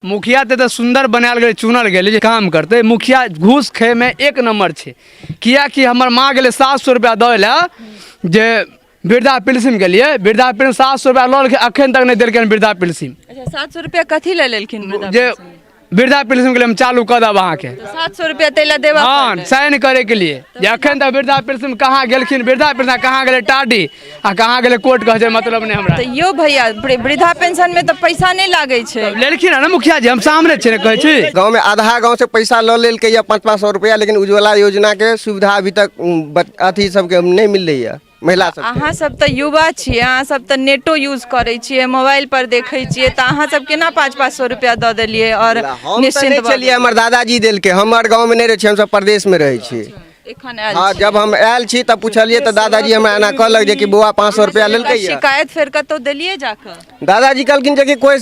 मुखिया ते सुंदर बनाल गए चुनल गए जे काम करते मुखिया घूस खे में एक नंबर छे किया कि हमर माँ गए 700 रुपया दे जे वृद्धा पेंशन के लिए वृद्धा पेंशन 700 रुपया लल अखन तक नहीं दिल्कन वृद्धा पेंशन। अच्छा 700 रुपया कथी ले लेलखिन जे वृद्धा पेंशन के लिए हम चालू कर देब अहाँ के 700 रुपया तेला देबा हाँ साइन करे के लिए अखन तक वृद्धा पेंशन कहाँ गेलखिन वृद्धा पेंशन कहाँ गए टाडी आ कहाँ गए कोर्ट कहे मतलब नहीं हमरा तो यो भैया वृद्धा पेंशन में तो पैसा नहीं लागे छे लेलखिन है ना मुखिया जी हम सामने छे ने कहे छी गांव में आधा गांव से पैसा ल लेल के 500-500 रुपया लेकिन उज्ज्वला योजना के सुविधा अभी तक अथी सबके नहीं मिल रही है महिला सब। अहाँ सब तो युवा छिए अहाँ सब तो नेटो यूज करे छिए मोबाइल पर देखे छिए तो अहाँ सब केना 500-500 रुपया दे देलिए और निश्चिंत चलिए हमर दादाजी दिल के हमर गांव में नहीं रहे हम सब प्रदेश में रहे छी। हाँ जब हम आयल छी तब पूछलिए तो दादाजी हमरा एना कहलक जे कि बुआ 500 रुपया लेलकै शिकायत फिर कतो देलिए जाकर दादाजी कहलखिन जे कि कोई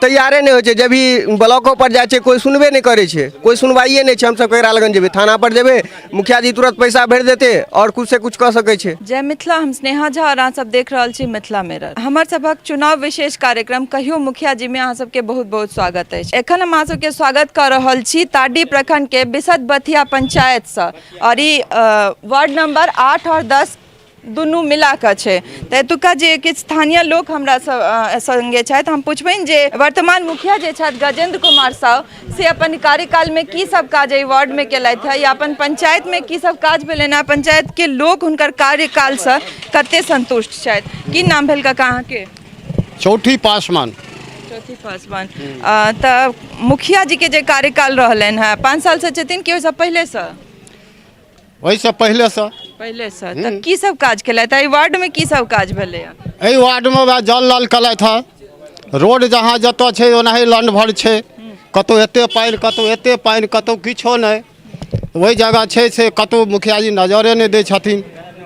तैयारे नहीं होय जब भी ब्लॉको पर जाए कोई सुनबे नहीं करे छे कोई सुनवाइए नहीं छे हम सब केकरा लगन जेबे थाना पर जेबे मुखिया जी तुरंत पैसा भर देते और कुछ से कुछ कह सके छे। जय मिथिला हम स्नेहा झा और अहाँ सब देख रहल छी मिथिला मिरर हमर सबक चुनाव विशेष कार्यक्रम कहियो मुखिया जी में अहाँ सबके बहुत बहुत स्वागत है। एखन हम अहाँ सबके स्वागत कर रहल छी ताडी प्रखंड के बिसद बथिया पंचायत से और वार्ड नंबर 8 और 10 दुनू मिला के छे तो एतुका जे किछु स्थानीय लोग हमरा संगे छथि हम पूछबनि जे वर्तमान मुखिया जे छथि गजेंद्र कुमार साव से अपन कार्यकाल में की सब काज एहि वार्ड में केलथि है या अपन पंचायत में की सब काज भेलनि पंचायत के लोग हुनकर कार्यकाल से कते संतुष्ट छथि। की नाम भेल का अहाँ के? चौथी पासवान तो मुखिया जी के जे कार्यकाल रहलनि है 5 साल से छथिन कि ओहिसँ पहले से वही से पहले से तो की सब काज केलथि एहि वार्ड में की सब काज भेलै एहि वार्ड में वह जल नल केलथि है रोड जहाँ जतऽ छै ओनाही लंड भर छै कतौ एते पानि कतौ किछो नहीं वही जगह छै से कतौ मुखिया जी नजरे नहीं दै छथिन।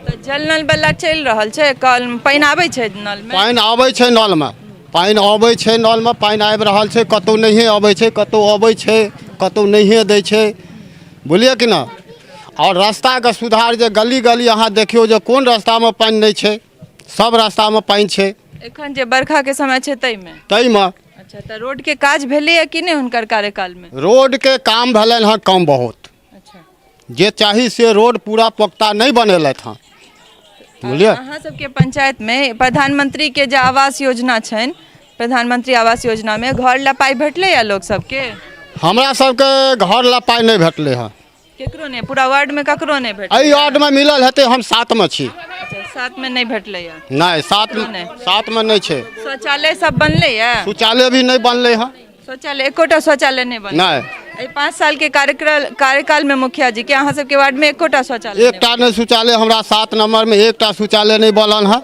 तो जल नल वाला चलि रहल छै कल पानि आबै छै नल में पानि आबै छै नल में पानि आबै छै नल में पानि आबि रहल छै कतौ नहीं आबै छै कतौ आबै छै कतौ नहीं दै छै बुझलिए कि ना। और रास्ता के सुधार जे गली गली अहाँ देखियो जे कोन रास्ता में पानी नहीं छै सब रास्ता में पानी छै एखन जे बरखा के समय छै तै में अच्छा तो रोड के काज भेलै है कि नहीं हुनकर कार्यकाल में? रोड के काम भेलन है कम बहुत अच्छा जे चाही से रोड पूरा पुख्ता नहीं बनेलथि हैं बुझलिए। अहाँ सबके पंचायत में प्रधानमंत्री के जे आवास योजना छनि प्रधानमंत्री आवास योजना में घर ला पाई भेटलै या लोग सबके? हमरा सबके घर ला पाई नहीं भेटले हैं केकरो नहीं पूरा वार्ड में ककरो नहीं भेटलै? एहि वार्ड में मिलल हेतै हम 7 में छी। अच्छा 7 में नहीं भेटलै या? नहीं 7 में नहीं छै। शौचालय सब बनलै या? शौचालय भी नहीं बनले हैं शौचालय एकोटा शौचालय नहीं बनलै नहीं। 5 साल के कार्यकाल में मुखिया जी के अहाँ सबके वार्ड में एकोटा शौचालय एकटा नहीं शौचालय हमरा 7 नंबर में एकटा शौचालय नहीं बनल है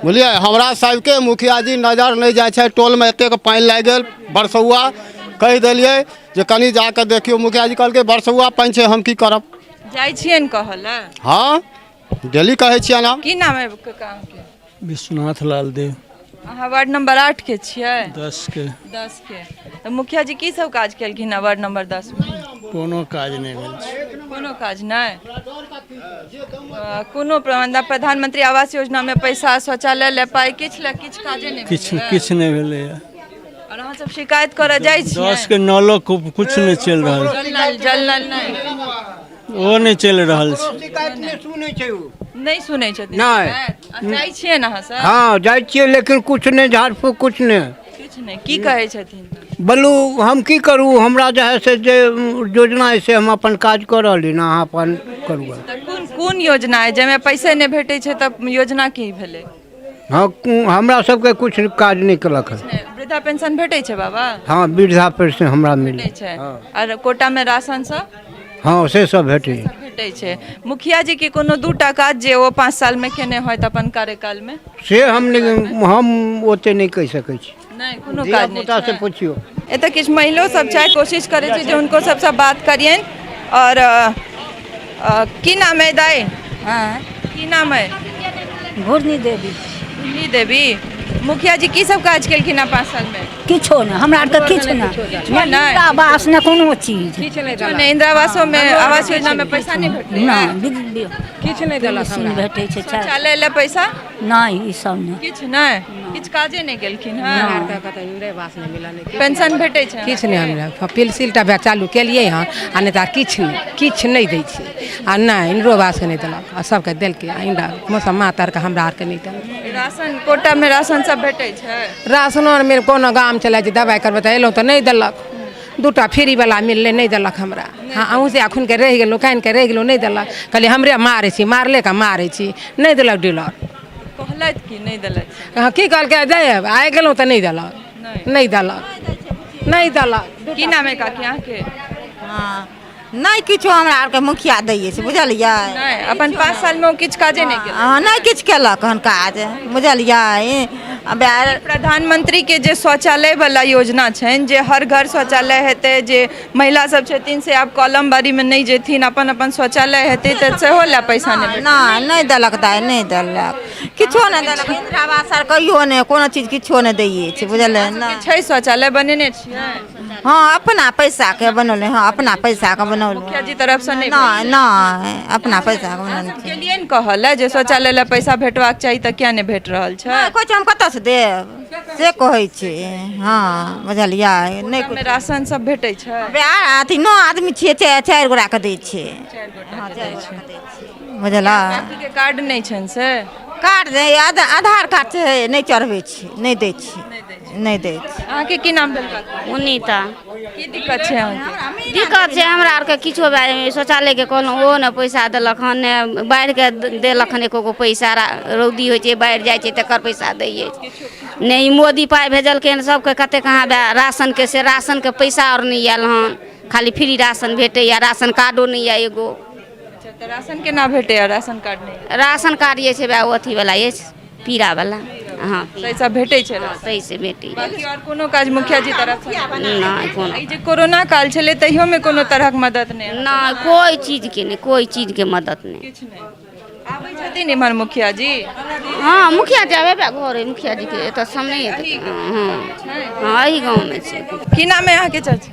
बुझलिए। हमरा सबके मुखिया जी नजर नहीं जाए छै टोल में एतेक पानी लागि गेल बरसुआ कह दिलिए जे कनी जाकर देखियो मुखिया जी कहलकै बरसुआ पानी छै हम की करब जाइ छियन कहल हाँ डेली कहे छियै ना। की नाम है कका के? विश्वनाथ लाल देव अहाँ वार्ड नंबर 8 के छियै? 10 के तो मुखिया जी की सब काज केलखिन वार्ड नंबर 10 में? कोनो काज नहीं भेल छै कोनो काज नहीं कोनो प्रधानमंत्री आवास योजना में पैसा शौचालय ले पाई किछ काजे नहीं किछ नहीं भेलै और अहाँ सब शिकायत करे जाइ छी 10 के नलो कुछ नहीं चल रहल जल नल नहीं वो नहीं चल रहल नहीं सुनै छथिन जाइ छियै न अहाँ सब? हाँ जाइ छियै लेकिन कुछ नहीं झाड़ फूक कुछ नहीं की कहै छथिन? बोलू हम की करूँ हमरा जे है से जे योजना है से हम अपन काज कर रहली ना अहाँ अपन करू। कोन योजना है जाहिमे पैसे नहीं भेटै छै तब योजना की भेलै? हाँ हमरा सबके कुछ काज नहीं कलक है। वृद्धा पेंशन भेटै छै बाबा? हाँ वृद्धा पेंशन हमरा मिले छै और कोटा में राशन सब? हाँ से सब भेटे छै। मुखिया जी के कोनो 2टा काज जे वो 5 साल में केने होत अपन कार्यकाल में से हम ओते नहीं कह सकै छी नहीं कोनो काज नहीं से पूछियो। एतऽ किछु महिलो सब चाहे कोशिश करे छै जे उनको सबसे बात करियन और की नाम है दाई? हाँ की नाम है? घूर्णी देवी। घूर्णी देवी मुखिया जी की सब काज केलखिन 5 साल में? किछो नहीं हमरा तो किछु नहीं आवास न कोनो चीज नहीं इंदिरावासों में आवास योजना में पैसा नहीं भेटलै किछु नहीं देलक भेटै छै शौचालय ले पैसा नहीं ई सब नहीं किछु नहीं किछु काजे नहि केलखिन हँ किछु पेंशन भेटै छै नहि हमरा पेंसिलटा चालू केलियै हँ आ नहि तऽ किछु नहि दै छै आ नहि इंदिरो आवासके नहि देलक आ सबके देलकै इंदिरा मौसम मातरके हमरा आरके नहि देलक। राशन कोटामे राशन सब भेटै छै राशनो आरमे कोनो गाम चला छै दवाइ करबै तऽ अयलहुँ तऽ नहि देलक, दूटा फ्रीवला मिललै नहि देलक हमरा। हाँ अहूँ से एखन के रहि गेलहुँ कानि के रहि गेलहुँ नहि देलक, कहलिए हमरे मारै छी मारले का मारै छी नहि देलक डीलर। कहलथि कि नहि देलथि हाँ की कहलकै देब आइ गेलहुँ तऽ नहि देलक, नहीं देलक नहीं देलक। की नाम है काकी अहाँके? हाँ नहीं किछो हमरा आरके मुखिया दैये छै बुझलियै। नहि अपन 5 सालमे ओ किछु काजे नहि केलक। हाँ नहीं किछु केलक हन काज बुझलियै। अब प्रधानमंत्री के जे शौचालय वाला योजना छनि जे हर घर शौचालय हेतै, जे महिला सब छथिन से आब कॉलम बाड़ी में नहीं जेथिन, अपन अपन शौचालय हेतै तऽ सेहो ला पैसा नहि नहीं देलक दाय नहीं देलक किछो नहीं देलक। इंदिरा आवास आर कहियो नहीं कोनो चीज किछो नहीं दैये छै बुझलियै ना। छै शौचालय बनेने छियै? हाँ अपना पैसा के बनौले, हाँ अपना पैसा के बनौले। मुखिया जी तरफ से नहीं नहीं अपना पैसा के बनौले के लिए न कहल है जे शौचालय ला पैसा भेटबाक चाही तऽ किया नहीं भेट रहल छै? कोइ हम कतऽ से देब से कहै छै। हाँ बुझलियै नहीं में राशन सब भेटै छै? अथी 9 आदमी छियै 4 गोरा के दै छै। हाँ 4 गोरा के दै छै बुझला। के कार्ड नहीं छनि से? कार्ड आधार कार्ड छै नहीं चढ़बै छी नहीं दै छी नहीं दै छी। अहाँके की नाम भेल काकी? उन्नीता। की दिक्कत छै अहाँके? दिक्कत छै हमरा आरके किछो शौचालय के कहलहुँ ओ ने पैसा देलक हन ने बाढ़ि के देलक हन एको पैसा, रौदी होइ छै बाढ़ि जाइ छै तकर पैसा दैये नहि। मोदी पाइ भेजलकै हन सबके कते कहाँ राशन के से राशन के पैसा और नहीं आयल हन, खाली फ्री राशन भेटैया, राशन कार्डो नहीं है एगो। तऽ राशन केना भेटैया राशन कार्ड नहीं? राशन कार्ड ये छै अथी वाला ये पीरा वाला। हाँ पैसा भेटै छै सही से भेटै। बाकी और कोनो काज मुखिया जी तरफ से नहीं कोनो ई जे कोरोना काल छलै तहियो में कोनो तरहक मदद नहीं? नहीं कोई चीज के नहीं, कोई चीज के मदद नहीं। किछु नहीं आबै छथिन इमहर मुखिया जी? हाँ मुखिया जी आबे घर है मुखिया जी के एतऽ सामने है। हाँ एही गाँव में छै। की नाम है अहाँके चाची?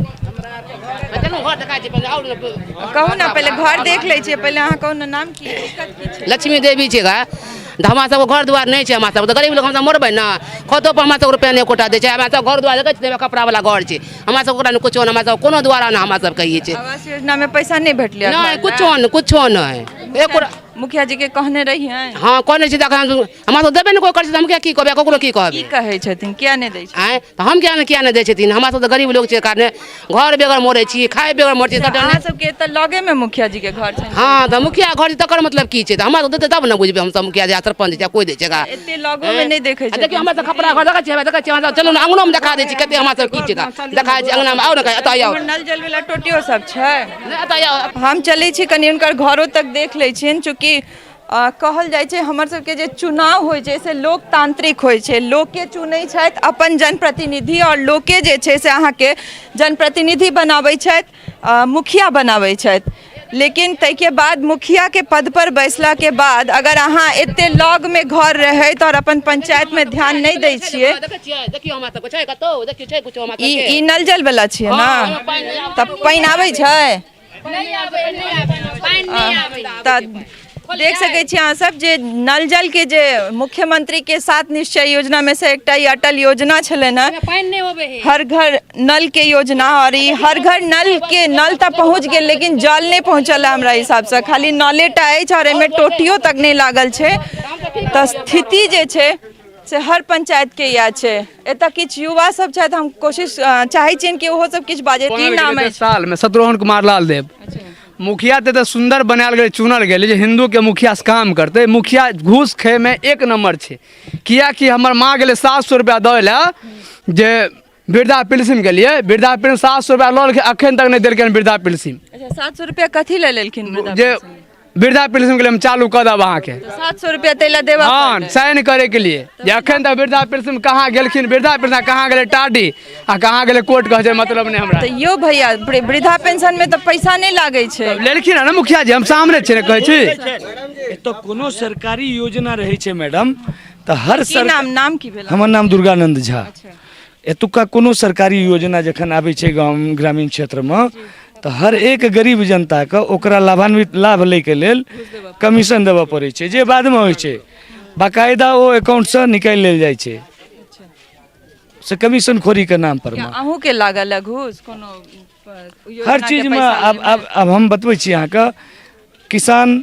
कहू ना पहले घर देख लै छियै, पहले अहाँ कहू ना नाम की दिक्कत की छै? लक्ष्मी देवी छै गा तऽ हमरा सबके घर दुआर नहीं छै, हमरा सब तऽ गरीब लोग हमसब मरबै ना, खतो पर हमरा सब रुपया नहीं कोटा दै छै। हमरा सब घर दुआर देखै छियै कपड़ा वाला घर छै, हमरा सब ओकरा कुछो हमरा सब कोनो द्वारा ना हमरा सब कहिए छै। आवास योजना में पैसा नहीं भेटलै? नहीं कुछो नहीं एक मुखिया जी के कहने रही हैं? हाँ कहने छी हमरा सब देबे नहीं कोई कर हम की कहबे ककरो की कहबे? की कहै छथिन किया नहीं दै छै? आए तऽ हम किया नहीं दै छथिन? हमरा सब तऽ गरीब लोग छै कारणे घर बेगर मरै छी, खाए बेगर मरै छी। अहाँ सबके तऽ लगे में मुखिया जी के घर छै? हाँ तऽ मुखिया घर तकर मतलब की छै? तऽ हमरा सब देतै तब ने बुझबै हम सब मुखिया जी सरपंच कोई दै छै गा एते लगो में नहीं देखै छै? देखियो हमरा सब खपरा घर देखै छियै हमरा सब चलू ना अंगनो में देखा दै छी कते हमरा सब की छै गा देखा छै अंगना में। आओ ना एतऽ आओ नल जल वाला टोटियो सब छै? एतऽ आओ हम चलै छी कनी हुनकर घरो तक देख लै छियनि, चूँकि कहल जाइ छै हमर सबके जे चुनाव होइ छै से लोकतांत्रिक होइ छै, लोके चुनै छथि अपन जनप्रतिनिधि और लोके जे छै से अहाँके जनप्रतिनिधि बनाबै छथि, मुखिया बनाबै छथि। लेकिन ताहिके बाद मुखिया के पद पर बैसला के बाद अगर अहाँ एते लग में घर रहैत और अपन पंचायत में ध्यान नहीं दै छियै, ई नल जल वाला छियै ना, तब पानि आबै छै तऽ देख सकै छी अहाँ सब जे नल जल के जे मुख्यमंत्री के 7 निश्चय योजना में से एकटा ई अटल योजना छलै ना, हर घर नल के योजना। और ई हर घर नल तक पहुंच गेल लेकिन जल नहीं पहुंचल है हमरा हिसाब से, खाली नलेटा अछि और एमे टोटियो तक नहीं लागल छै। तऽ स्थिति जे छै से हर पंचायत के या छै। एतऽ किछु युवा सब छथि, हम कोशिश चाहै छियनि कि ओहो सब किछु बाजे। की नाम है? साल में शत्रुघ्न कुमार लाल देव मुखिया ते सुंदर बनायल गेलै, चुनल गेलै जे हिंदू के मुखिया से काम करते। मुखिया घूस खे में 1 नंबर छै, किया कि हमर माँ गेलै 700 रुपया दे ला जे वृद्धा पेंशन के लिए, वृद्धा पेंशन 700 रुपया लऽ के अखन तक नहीं देलकै वृद्धा पेंशन। अच्छा 700 रुपया कथी ले लेलखिन? जे वृद्धा पेंशन के लिए हम चालू कर देब अहाँके 700 रुपया तैला देबा हाँ साइन करे के लिए। जे अखन तक वृद्धा पेंशन कहाँ गेलखिन, वृद्धा पेंशन कहाँ गेलै टाडी आ कहाँ गेलै कोर्ट कहे छै मतलब नहीं हमरा। तो यो भैया वृद्धा पेंशन में तो पैसा नहीं लागे छै, लेलखिन ना मुखिया जी, हम सामने छै ने कहै छी। तो कोनो सरकारी योजना रहे छै मैडम तो हर नाम की भेल? हमर नाम दुर्गानंद झा। एतुका कोनो सरकारी योजना जखन आबै छै गाँव ग्रामीण क्षेत्र में तो हर एक गरीब जनता के ओकरा लाभान्वित लाभ लै के लेल कमीशन देबऽ पड़ै छै, जे बाद में होइ छै बाकायदा ओ अकाउंट से निकालि लेल जाइ छै। से कमीशन खोरी के नाम पर में। अहूँ के लागल है घूस कोनो योजना हर के चीज में पैसा अब हम बतबै छी यहाँ का किसान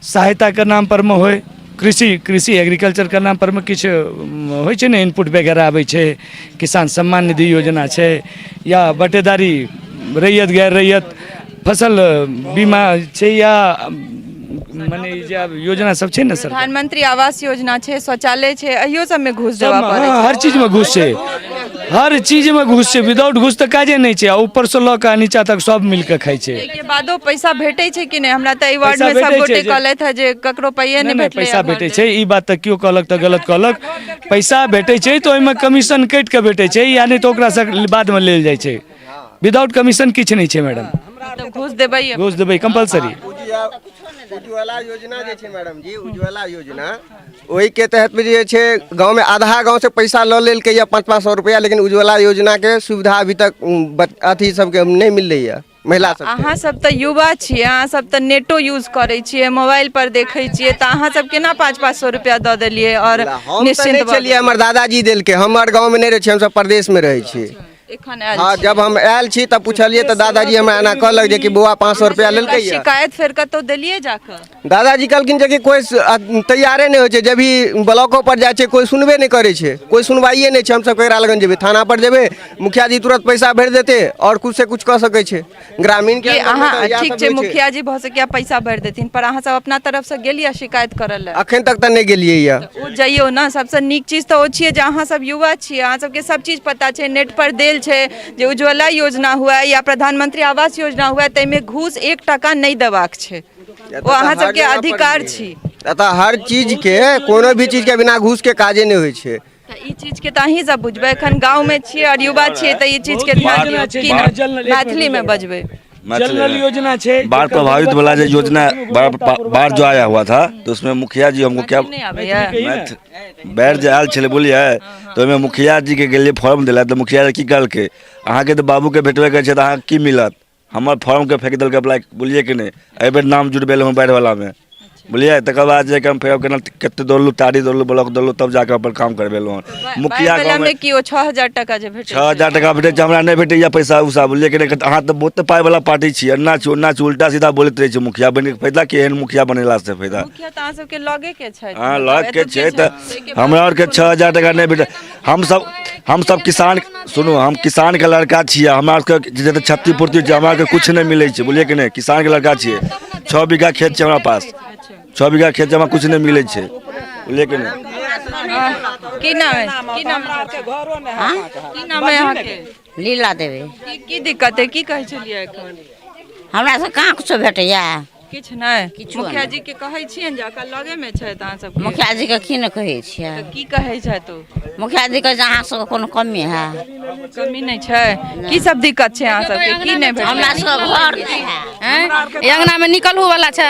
सहायता के नाम पर में होय, कृषि एग्रीकल्चर के नाम पर में किछु होइ छै ने, इनपुट वगैरह आबै छै, किसान सम्मान निधि योजना छै, या बटेदारी रैयत गैर रैयत फसल बीमा छै, या माने जे योजना सब छै ने सर, प्रधानमंत्री आवास योजना छै, शौचालय छै, अहियो सब में घूस देवा सब, पड़े हाँ, हर चीज में घूस छै, हर चीज में घूस छै। विदाउट घूस तो काजे नहीं छै, ऊपर से लऽ के नीचा तक सब मिल के खाइ छै। के बादो पैसा भेटै छै कि नहीं? हमरा त ई वार्ड पैसा में सब भेटै गोटे छै कहलैथ है जे ककरो पाइए नहीं नहीं भेटलै। पैसा भेटै छै, ई बात तऽ केओ कहलक तऽ गलत कहलक। पैसा भेटै छै तऽ ओहिमे कमीशन काटि के भेटै छै, या नहीं तऽ ओकरा से बाद में लेल जाइ छै। विदाउट कमीशन किछु नहीं छै मैडम, मतलब घूस देबै घूस देबै कंपलसरी। उज्ज्वला योजना जे छै मैडम जी, उज्ज्वला योजना ओहि के तहत में जे छै गांव में आधा गांव से पैसा लऽ लेलकै या 500 रुपया, लेकिन उज्ज्वला योजना के सुविधा अभी तक अथी सबके नहीं मिललै है महिला सब। अहाँ सब तऽ युवा छियै, अहाँ सब तऽ नेटो यूज करै छियै, मोबाइल पर देखै छियै, तऽ अहाँ सब केना 500 रुपया दऽ देलियै? और हम तऽ नहीं चलिए, हमर दादाजी देलकै, हमर गांव में नहीं रहे छी, हम सब प्रदेश में रहे छी। एखन आयल हाँ, छी। जब हम आयल छी तब पूछलिए तो दादाजी हमरा एना कहलक जे कि बौआ 500 रुपया लेलकै या। शिकायत फेर कतौ देलियै जाकर? दादाजी कहलखिन जे कि कोई तैयारे नहीं होइ छै, जब भी ब्लॉको पर जाइ छै कोई सुनबे नहीं करे छै, कोई सुनवाइए नहीं छै। हम सब केकरा लगन जेबै? थाना पर जेबै, मुखिया जी तुरंत पैसा भर देते और कुछ से कुछ कह सकै छै। ग्रामीण के अहाँ ठीक छै, मुखिया जी भऽ सकै पैसा भर देथिन, पर अहाँ सब अपना तरफ से गेलियै शिकायत करऽ लेल? अखन तक तऽ नहीं गेलियै या। ओ जाइयो ना, सबसे नीक चीज तो ओ छियै जे अहाँ सब युवा छियै, अहाँ सबके सब चीज पता छै, नेट पर देल छै जे उज्ज्वला योजना हुआ या प्रधानमंत्री आवास योजना हुआ, तैमे घूस 1 टका नहीं देबाक छै, ओ अहाँ सबके अधिकार छी। एतऽ हर चीज के, कोनो भी चीज के बिना घूस के काजे नहीं होइ छै। ई चीज के तऽ अहीं सब बुझबै, एखन गांव में छियै और युवा छियै तऽ ई चीज के ध्यान दियौ कि मैथिली में बजबै। जल नल योजना छै, बाढ़ प्रभावित वाला जो योजना, बाढ़ जो आया हुआ था, तो उसमें मुखिया जी हमको क्या बाढ़ जो आयल छलै बोलिए, तो ओहिमे मुखिया जी के गेलिए फॉर्म दिला, तो मुखिया जी की कहलकै अहाँके तऽ बाबू के भेटबे करे छै तऽ अहाँ की मिलत? हमर फॉर्म के फेंक देलकै अप्लाई, बोलिए कि नहीं? एहि बेर नाम जुड़बेल हूँ बाढ़ि वाला में, बोलिए। तकर बाद जे हम फेर केना कते दौड़लू, टाड़ी दौड़लू, ब्लॉक दौड़लू, तब जाके अपन काम करबेलहुँ। मुखिया गाँव में कि 6000 टका जे भेटै 6000 टका भेटै छै, हमरा नहीं भेटैया पैसा उसा, बोलिए कि नहीं? अहाँ तऽ बहुते पाई वाला पार्टी छी, एना छी उल्टा सीधा बोलैत रहै छै। मुखिया बने के फायदा कि? एहन मुखिया बनेला से फायदा? मुखिया तऽ अहाँ सबके लगे के छै। हाँ, लग के छै, तऽ हमरा और के 6000 टका नहीं भेटै। हम सब किसान, सुनू, हम किसान के लड़का छियै, हमरा के जे क्षतिपूर्ति छै, हमरा के कुछ नहीं मिलै छै, बोलिए कि नहीं? किसान के लड़का छियै, 6 बीघा खेत छै हमरा पास, 6 बीघा खेत जमा कुछ नहीं मिले छै, बोलिए कि नहीं? की नाम है? की नाम है यहाँ के? लीला देवी। की दिक्कत है? की कहै छलियै एखन? हमरा से कहाँ कुछो भेटैया? किछ नहीं। मुखिया जी के कहै छियनि जाके लगे में छै अहाँ सब? मुखिया जी के की न कहै छियै? की कहै छै तो? मुखिया जी के अहाँ सबके कोनो कमी है? कमी नहीं छै। की सब दिक्कत छै अहाँ सबके? की नहीं भेटै? हमरा सबके घर नहीं है। अंगना में निकलहू वाला छै,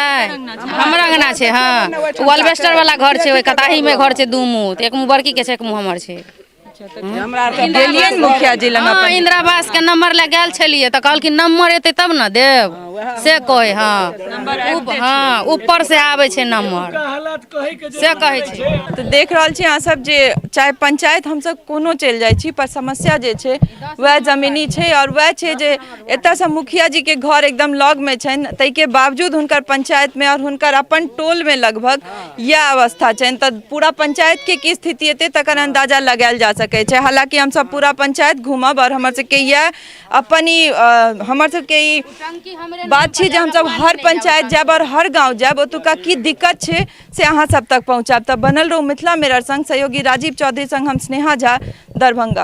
हमर अंगना छै। हाँ, वो अल्बेस्टर वाला घर छै, ओइ कताही में घर छै, 2 मुँह, एक मुँह बड़की के छै, एक मुँह हमर छै। गेलियै मुखिया जी लग? हाँ, इंदिरा आवास के नंबर ले गेल छलियै तऽ कहलखिन नंबर एतै तब न देब, से कहे। हाँ, हाँ, ऊपर से आबै छै नंबर, से कहै छै। तो देख रहल छी अहाँ सब जे चाहे पंचायत हम सब कोनो चलि जाइ छी, पर समस्या जे छै वह जमीनी छै, और वह छै जे एतऽ से मुखिया जी के घर एकदम लग में छनि, तै के बावजूद हुनकर पंचायत में और हुनकर अपन टोल में लगभग यह अवस्था छनि। तऽ पूरा पंचायत के की स्थिति हेतै तकर अंदाजा लगायल जा सकै छै। हालांकि हम सब पूरा पंचायत घूमब और हमर सबके यह अपन ही हमर सबके ई बात छै जे हम सब हर पंचायत जाब और हर गांव जाब, ओतुका की दिक्कत छै से अहाँ सब तक पहुंचाब। तब बनल रहू मिथिला मिरर संग सहयोगी राजीव चौधरी संग हम स्नेहा झा, दरभंगा।